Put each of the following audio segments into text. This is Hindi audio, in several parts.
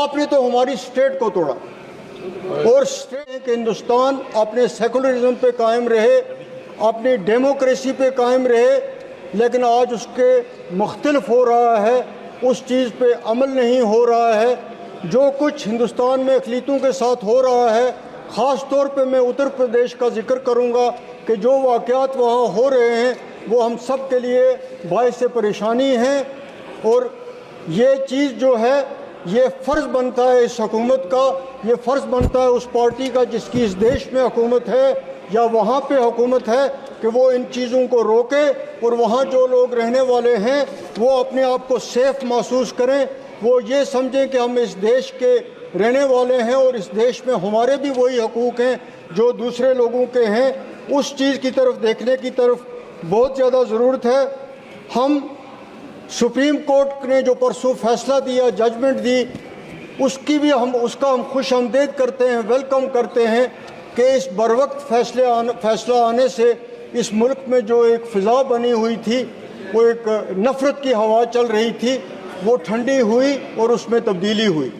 आपने तो हमारी स्टेट को तोड़ा और स्टेट के हिंदुस्तान अपने सेकुलरिज्म पे कायम रहे, अपनी डेमोक्रेसी पे कायम रहे, लेकिन आज उसके मुख्तलिफ हो रहा है, उस चीज़ पे अमल नहीं हो रहा है। जो कुछ हिंदुस्तान में अक़लीतों के साथ हो रहा है, ख़ास तौर पे मैं उत्तर प्रदेश का जिक्र करूँगा कि जो वाक़यात वहाँ हो रहे हैं वो हम सब के लिए बाइस परेशानी हैं। और ये चीज़ जो है, ये फ़र्ज़ बनता है इस हुकूमत का, ये फ़र्ज़ बनता है उस पार्टी का जिसकी इस देश में हुकूमत है या वहाँ पे हुकूमत है कि वो इन चीज़ों को रोके और वहाँ जो लोग रहने वाले हैं वो अपने आप को सेफ़ महसूस करें, वो ये समझें कि हम इस देश के रहने वाले हैं और इस देश में हमारे भी वही हकूक़ हैं जो दूसरे लोगों के हैं। उस चीज़ की तरफ देखने की तरफ बहुत ज़्यादा ज़रूरत है। हम सुप्रीम कोर्ट ने जो परसों फैसला दिया, जजमेंट दी, उसका हम खुश आमदेद करते हैं, वेलकम करते हैं कि इस बरवक्त फैसला आने से इस मुल्क में जो एक फ़िज़ा बनी हुई थी, वो एक नफ़रत की हवा चल रही थी, वो ठंडी हुई और उसमें तब्दीली हुई।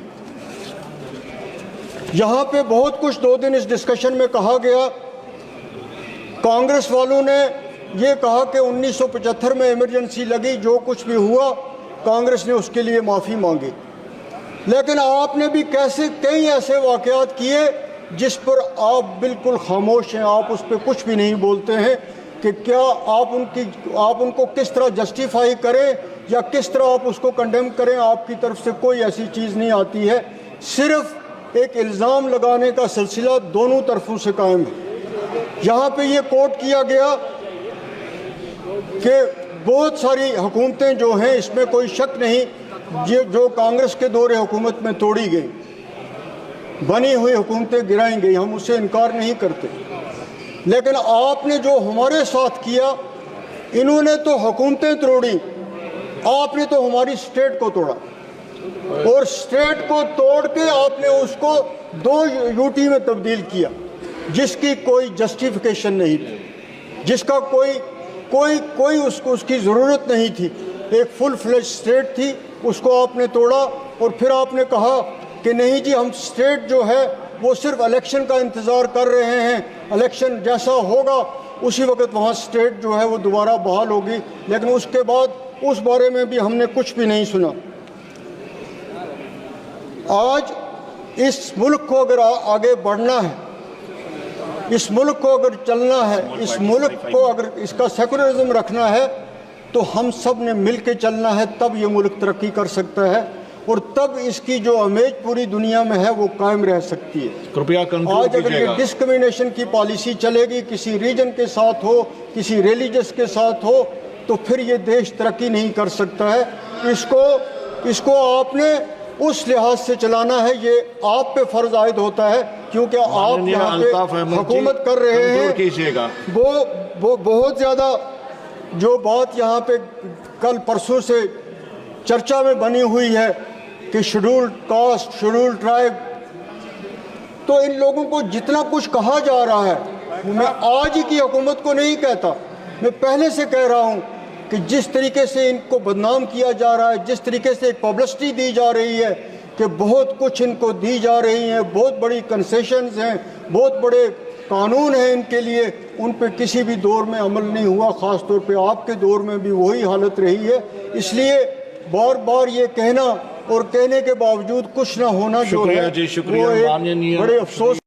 यहाँ पे बहुत कुछ 2 दिन इस डिस्कशन में कहा गया। कांग्रेस वालों ने ये कहा कि 1975 में इमरजेंसी लगी, जो कुछ भी हुआ कांग्रेस ने उसके लिए माफ़ी मांगी, लेकिन आपने भी कई ऐसे वाक़यात किए जिस पर आप बिल्कुल खामोश हैं, आप उस पर कुछ भी नहीं बोलते हैं कि क्या आप उनको किस तरह जस्टिफाई करें या किस तरह आप उसको कंडेम करें। आपकी तरफ से कोई ऐसी चीज़ नहीं आती है, सिर्फ एक इल्ज़ाम लगाने का सिलसिला दोनों तरफों से कायम है। यहाँ पे ये कोट किया गया कि बहुत सारी हुकूमतें जो हैं, इसमें कोई शक नहीं, ये जो कांग्रेस के दौरे हुकूमत में तोड़ी गई, बनी हुई हुकूमतें गिराई गई, हम उससे इनकार नहीं करते, लेकिन आपने जो हमारे साथ किया, इन्होंने तो हुकूमतें तोड़ी, आपने तो हमारी स्टेट को तोड़ा और स्टेट को तोड़ के आपने उसको 2 यूटी में तब्दील किया जिसकी कोई जस्टिफिकेशन नहीं थी, जिसका कोई उसकी ज़रूरत नहीं थी। एक फुल फ्लेज स्टेट थी, उसको आपने तोड़ा और फिर आपने कहा कि नहीं जी, हम स्टेट जो है वो सिर्फ इलेक्शन का इंतज़ार कर रहे हैं, इलेक्शन जैसा होगा उसी वक्त वहाँ स्टेट जो है वो दोबारा बहाल होगी, लेकिन उसके बाद उस बारे में भी हमने कुछ भी नहीं सुना। आज इस मुल्क को अगर आगे बढ़ना है, इस मुल्क को अगर चलना है, इस मुल्क को अगर इसका सेकुलरिज्म रखना है, तो हम सब ने मिल के चलना है, तब ये मुल्क तरक्की कर सकता है और तब इसकी जो इमेज पूरी दुनिया में है वो कायम रह सकती है। कृपया आज अगर ये डिस्क्रिमिनेशन की पॉलिसी चलेगी, किसी रीजन के साथ हो, किसी रिलीजियस के साथ हो, तो फिर ये देश तरक्की नहीं कर सकता है। इसको आपने उस लिहाज से चलाना है, ये आप पे फ़र्ज़ आयद होता है क्योंकि आप यहाँ पे हुकूमत कर रहे हैं। वो बहुत ज़्यादा जो बात यहाँ पे कल परसों से चर्चा में बनी हुई है कि शेड्यूल्ड कास्ट, शेड्यूल्ड ट्राइब, तो इन लोगों को जितना कुछ कहा जा रहा है, मैं आज ही की हुकूमत को नहीं कहता, मैं पहले से कह रहा हूँ कि जिस तरीके से इनको बदनाम किया जा रहा है, जिस तरीके से एक पब्लिसिटी दी जा रही है कि बहुत कुछ इनको दी जा रही हैं, बहुत बड़ी कंसेशंस हैं, बहुत बड़े कानून हैं इनके लिए, उन पे किसी भी दौर में अमल नहीं हुआ। ख़ास तौर पे आपके दौर में भी वही हालत रही है। इसलिए बार बार ये कहना और कहने के बावजूद कुछ ना होना जो है वो एक बड़े अफसोस